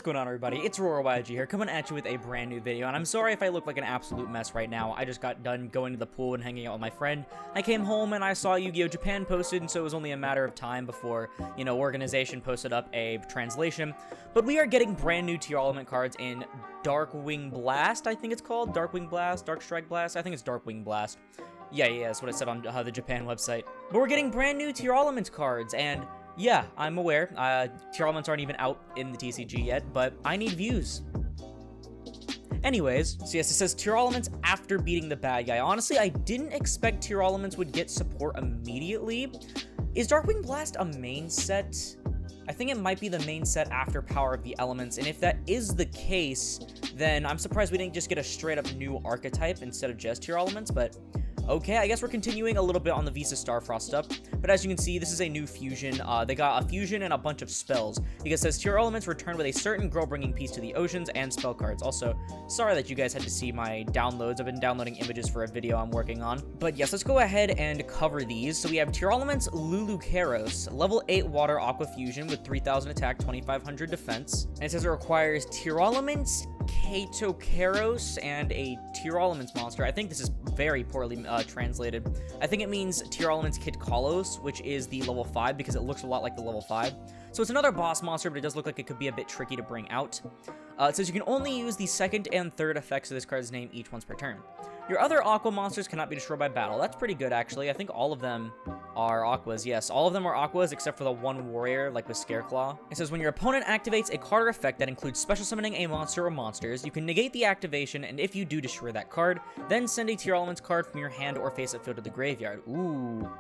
What's going on, everybody? It's Aurora YG here, coming at you with a brand new video, and I'm sorry if I look like an absolute mess right now. I just got done going to the pool and hanging out with my friend. I came home and I saw Yu-Gi-Oh! Japan posted, and so it was only a matter of time before, organization posted up a translation. But we are getting brand new Tearalaments cards in Darkwing Blast, I think it's called. Darkwing Blast, Dark Strike Blast, I think it's Darkwing Blast. Yeah, that's what it said on the Japan website. But we're getting brand new Tearalaments cards, and yeah, I'm aware, Tearalaments aren't even out in the TCG yet, but I need views. Anyways, so yes, it says Tearalaments after beating the bad guy. Honestly, I didn't expect Tearalaments would get support immediately. Is Darkwing Blast a main set? I think it might be the main set after Power of the Elements, and if that is the case, then I'm surprised we didn't just get a straight up new archetype instead of just Tearalaments, but okay, I guess we're continuing a little bit on the Visa Starfrost stuff, but as you can see, this is a new fusion. They got a fusion and a bunch of spells, because it says Tearalaments return with a certain girl-bringing piece to the oceans and spell cards. Also, sorry that you guys had to see my downloads. I've been downloading images for a video I'm working on. But yes, let's go ahead and cover these. So we have Tearalaments Lulucaros, level 8 water aqua fusion with 3000 attack, 2500 defense. And it says it requires Tearalaments Katokaros and a Tearalaments monster. I think this is very poorly translated. I think it means Tearalaments Kitkalos, which is the level 5 because it looks a lot like the level 5. So it's another boss monster, but it does look like it could be a bit tricky to bring out. It says you can only use the second and third effects of this card's name each once per turn. Your other aqua monsters cannot be destroyed by battle. That's pretty good, actually. I think all of them are aquas. Yes, all of them are aquas except for the one warrior, like with Scareclaw. It says when your opponent activates a card or effect that includes special summoning a monster or monsters, you can negate the activation, and if you do, destroy that card. Then send a Tearalaments card from your hand or face-up field to the graveyard. Ooh.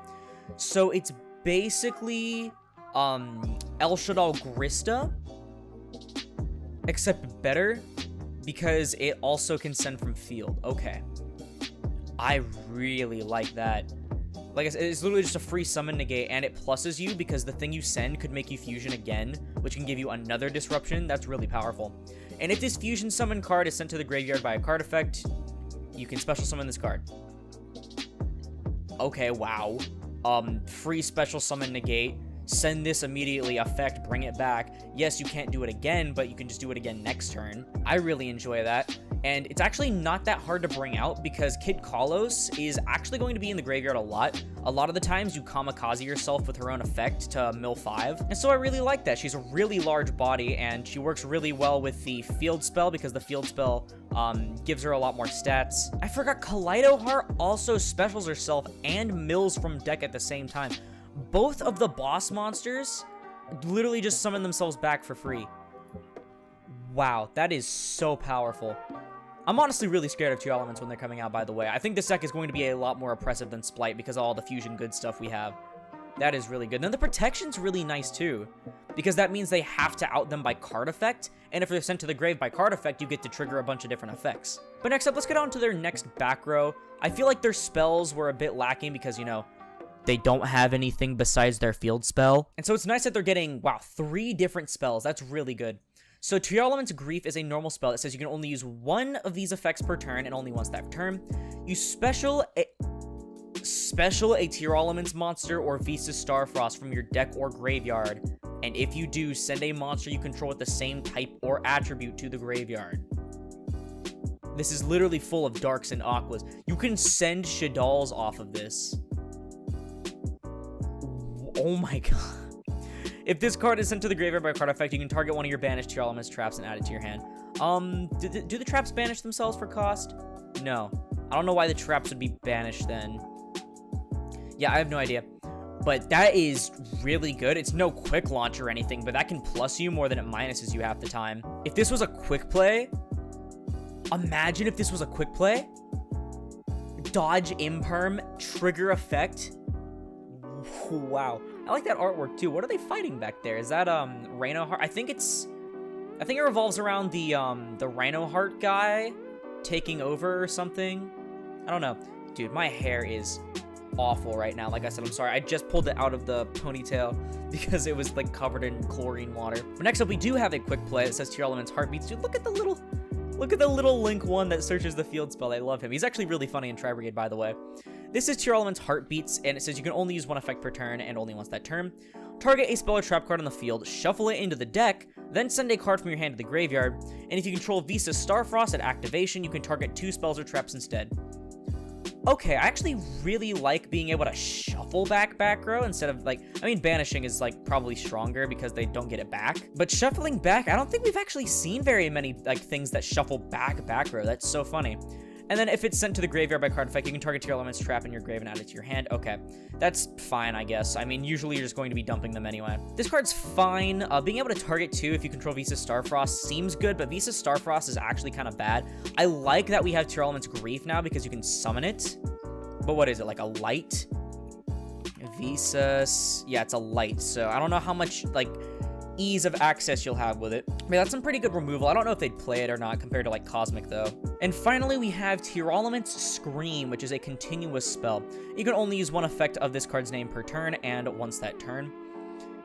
So it's basically El Shaddai Grista, except better, because it also can send from field. Okay. I really like that. Like I said, it's literally just a free summon negate, and it pluses you because the thing you send could make you fusion again, which can give you another disruption. That's really powerful. And if this fusion summon card is sent to the graveyard by a card effect, you can special summon this card. Okay, wow. Free special summon negate. Send this immediately, effect, bring it back. Yes, you can't do it again, but you can just do it again next turn. I really enjoy that. And it's actually not that hard to bring out because Kitkalos is actually going to be in the graveyard a lot. A lot of the times you kamikaze yourself with her own effect to mill 5. And so I really like that. She's a really large body and she works really well with the field spell because the field spell gives her a lot more stats. I forgot Kaleido Heart also specials herself and mills from deck at the same time. Both of the boss monsters literally just summon themselves back for free. Wow, that is so powerful. I'm honestly really scared of Tearalaments when they're coming out, by the way. I think this deck is going to be a lot more oppressive than Splight because of all the fusion good stuff we have. That is really good. And then the protection's really nice, too, because that means they have to out them by card effect, and if they're sent to the grave by card effect, you get to trigger a bunch of different effects. But next up, let's get on to their next back row. I feel like their spells were a bit lacking because, they don't have anything besides their field spell. And so it's nice that they're getting, wow, 3 different spells. That's really good. So Tearalaments Grief is a normal spell that says you can only use 1 of these effects per turn and only once that turn. You special a Tearalaments monster or Visa Starfrost from your deck or graveyard. And if you do, send a monster you control with the same type or attribute to the graveyard. This is literally full of darks and aquas. You can send Shaddals off of this. Oh my god. If this card is sent to the graveyard by a card effect, you can target one of your banished Tearalaments traps and add it to your hand. Do the traps banish themselves for cost? No. I don't know why the traps would be banished then. Yeah, I have no idea. But that is really good. It's no quick launch or anything, but that can plus you more than it minuses you half the time. If this was a quick play, imagine if this was a quick play. Dodge imperm, trigger effect. Wow. I like that artwork too. What are they fighting back there? Is that Rhino Heart? I think it revolves around the Rhino Heart guy taking over or something. I don't know. Dude, my hair is awful right now. Like I said, I'm sorry. I just pulled it out of the ponytail because it was like covered in chlorine water. But next up, we do have a quick play that says Tearalaments Heartbeats. Dude, look at the little Link one that searches the field spell. I love him. He's actually really funny in Tri-Brigade, by the way. This is Tearalaments Heartbeats, and it says you can only use one effect per turn and only once that turn. Target a spell or trap card on the field, shuffle it into the deck, then send a card from your hand to the graveyard, and if you control Visa's Starfrost at activation, you can target 2 spells or traps instead. Okay, I actually really like being able to shuffle back row instead of, like, I mean, banishing is, like, probably stronger because they don't get it back. But shuffling back, I don't think we've actually seen very many, like, things that shuffle back row. That's so funny. And then if it's sent to the graveyard by card effect, you can target Tearalaments trap in your grave and add it to your hand. Okay, that's fine, I guess. I mean, usually you're just going to be dumping them anyway. This card's fine. Being able to target 2 if you control Visa's Starfrost seems good, but Visa's Starfrost is actually kind of bad. I like that we have Tearalaments Grief now because you can summon it. But what is it, like a light? Visa's... yeah, it's a light, so I don't know how much, like, ease of access you'll have with it. I mean, that's some pretty good removal. I don't know if they'd play it or not compared to, like, Cosmic, though. And finally, we have Tearalaments Scream, which is a continuous spell. You can only use one effect of this card's name per turn, and once that turn.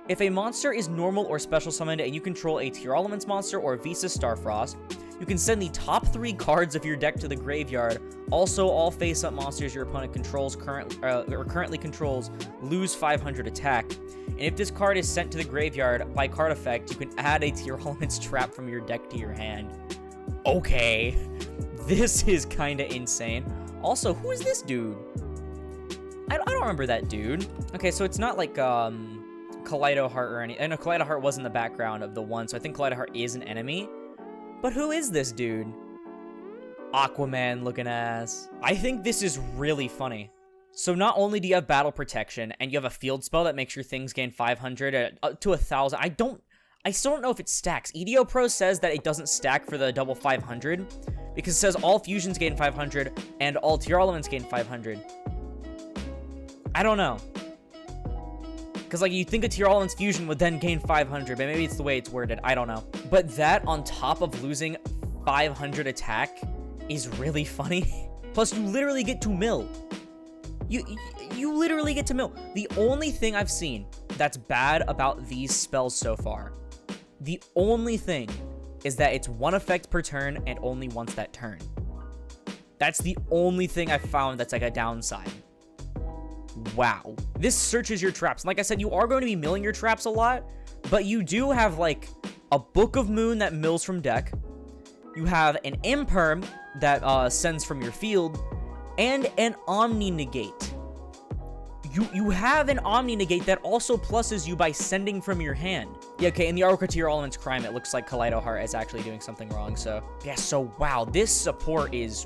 If a monster is normal or special summoned and you control a Tearalaments monster or Visa Starfrost, you can send the top 3 cards of your deck to the graveyard. Also, all face-up monsters your opponent controls currently controls lose 500 attack. And if this card is sent to the graveyard by card effect, you can add a Tearalaments trap from your deck to your hand. Okay, this is kind of insane. Also, who is this dude? I don't remember that dude. Okay, so it's not like Kaleido Heart or any. I know Kaleido Heart was in the background of the one, so I think Kaleido Heart is an enemy. But who is this dude? Aquaman looking ass. I think this is really funny. So not only do you have battle protection and you have a field spell that makes your things gain 500 to 1,000. I still don't know if it stacks. EDO Pro says that it doesn't stack for the double 500 because it says all fusions gain 500 and all Tearalaments gain 500. I don't know. Because, like, you'd think a Tearalaments fusion would then gain 500, but maybe it's the way it's worded. I don't know. But that, on top of losing 500 attack, is really funny. Plus, you literally get to mill. You literally get to mill. The only thing I've seen that's bad about these spells so far, the only thing is that it's one effect per turn and only once that turn. That's the only thing I've found that's, like, a downside. Wow. This searches your traps. Like I said, you are going to be milling your traps a lot, but you do have, like, a Book of Moon that mills from deck. You have an Imperm that sends from your field, and an Omni Negate. You have an Omni Negate that also pluses you by sending from your hand. Yeah, okay, in the Aurora Tearalaments Crime, it looks like Kaleido Heart is actually doing something wrong, so... yeah, so wow, this support is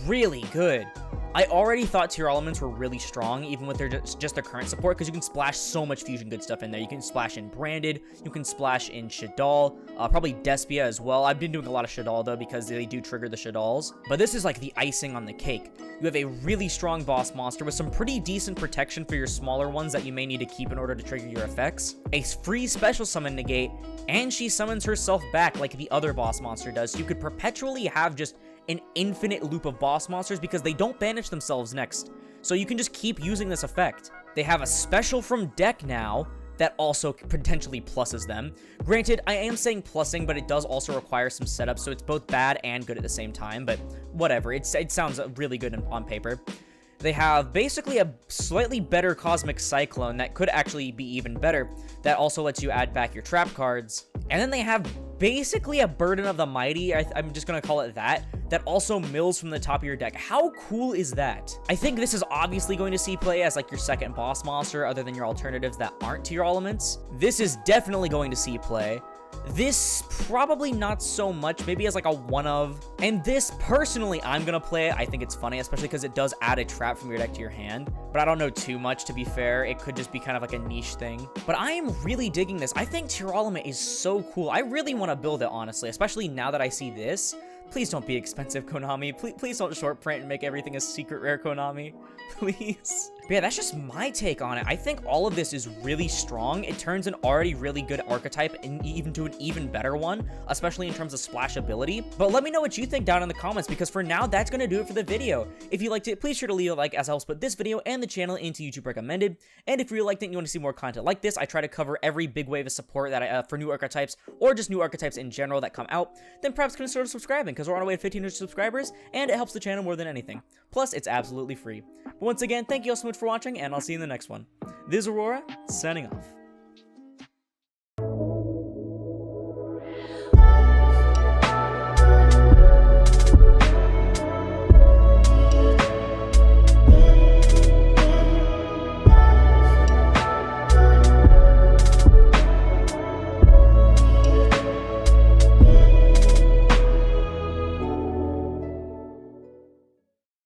really good. I already thought Tearalaments were really strong, even with their just their current support, because you can splash so much fusion good stuff in there. You can splash in Branded, you can splash in Shadal, probably Despia as well. I've been doing a lot of Shadal, though, because they do trigger the Shadals. But this is like the icing on the cake. You have a really strong boss monster with some pretty decent protection for your smaller ones that you may need to keep in order to trigger your effects. A free special summon negate, and she summons herself back like the other boss monster does. So you could perpetually have just an infinite loop of boss monsters because they don't banish themselves next. So you can just keep using this effect. They have a special from deck now that also potentially pluses them. Granted, I am saying plussing, but it does also require some setup, so it's both bad and good at the same time, but whatever. It sounds really good on paper. They have basically a slightly better Cosmic Cyclone that could actually be even better, that also lets you add back your trap cards. And then they have basically a Burden of the Mighty, I'm just going to call it that also mills from the top of your deck. How cool is that? I think this is obviously going to see play as like your second boss monster other than your alternatives that aren't Tearalaments. This is definitely going to see play. This probably not so much, maybe as like a one of. And this personally, I'm gonna play it. I think it's funny, especially because it does add a trap from your deck to your hand. But I don't know too much, to be fair. It could just be kind of like a niche thing. But I am really digging this. I think Tearalament is so cool. I really want to build it, honestly, especially now that I see this. Please don't be expensive, Konami. Please don't short print and make everything a secret rare, Konami. Please. But yeah, that's just my take on it. I think all of this is really strong. It turns an already really good archetype into an even better one, especially in terms of splashability. But let me know what you think down in the comments, because for now, that's going to do it for the video. If you liked it, please sure to leave a like, as it helps put this video and the channel into YouTube recommended. And if you really liked it and you want to see more content like this, I try to cover every big wave of support that for new archetypes, or just new archetypes in general that come out, then perhaps consider subscribing, because we're on our way to 1,500 subscribers, and it helps the channel more than anything. Plus, it's absolutely free. But once again, thank you all so much for watching, and I'll see you in the next one. This is Aurora, signing off.